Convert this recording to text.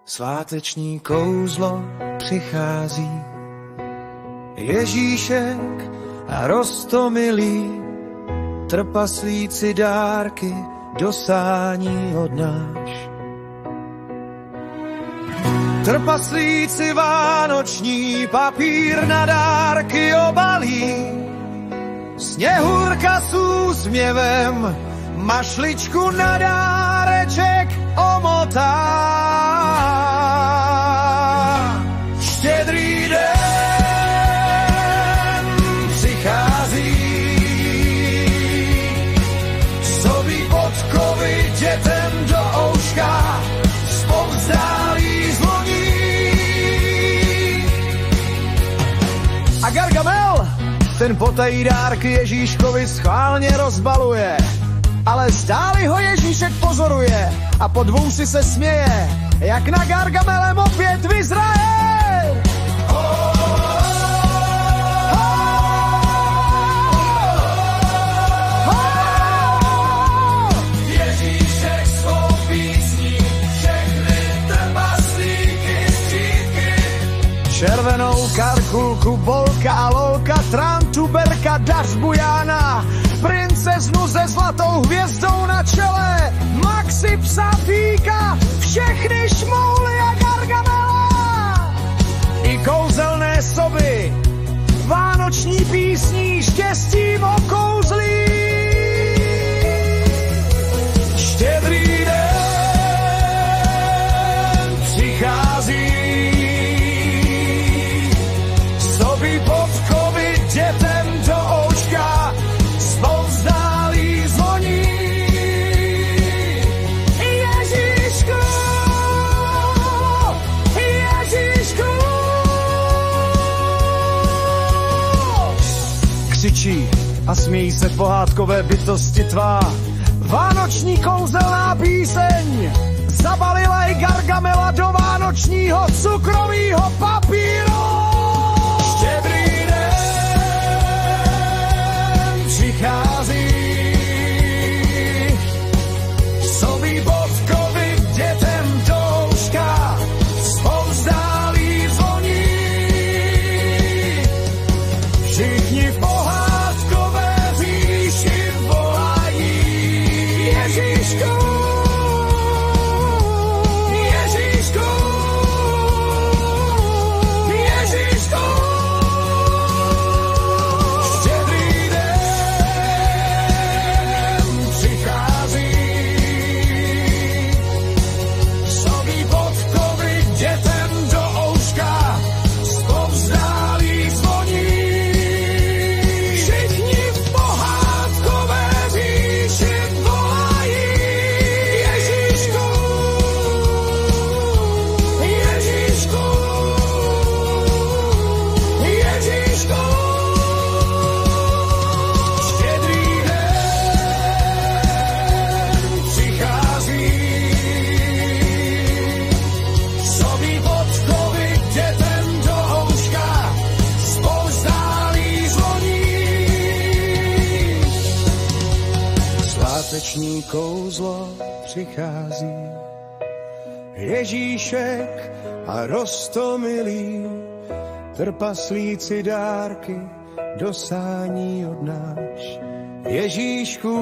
Sváteční kouzlo přichází, Ježíšek a roztomilý, trpaslíci dárky dosání odnáš. Trpaslíci vánoční papír na dárky obalí, Sněhurka s úsměvem mašličku na dáreček omotá. Štědrý den přichází, sobí podkovy dětem do ouška, zpovzdálí zvoní. A Gargamel, ten potají dárky Ježíškovi schválně rozbaluje, ale stále ho Ježíšek pozoruje a pod vousy se směje, jak na Gargamelem opět vyzraje. Ježíšek svou písní všechny trpaslíky střídky. Červenou karkulku, bolka a lolka, trantuberka, dařbujána, princeznu se zlatou hvězdou na čele, Maxi psa píka, všechny šmouly a Gargamela. I kouzelné soby, vánoční písní štěstím okouzlí. Štědrý den přichází, soby podkovy dětem do ouška, zpovzdálí zvoní. Ježíšku, Ježíšku. Křičí a smějí se pohádkové bytosti tvá, vánoční kouzelná píseň zabalila i Gargamela do vánočního cukrovýho papíru. Štědrý den přichází, sobí bodkovy dětem do ouška, zpovzdálí zvoní. Všichni v pohádkové říši volají Ježíšku, Ježíšku, Ježíšku. Štědrý den přichází, sobí podkovy dětem do ouška, zpovzdálí zvoní. Všichni v pohádkové říši volají Ježíšku, Ježíšku, Ježíšku. Štědrý den přichází, sobí podkovy dětem do ouška, zpovzdálí zvoní. Sváteční kouzlo přichází, Ježíšek a roztomilý, trpaslíci dárky dosání odnáš. Ježíšku,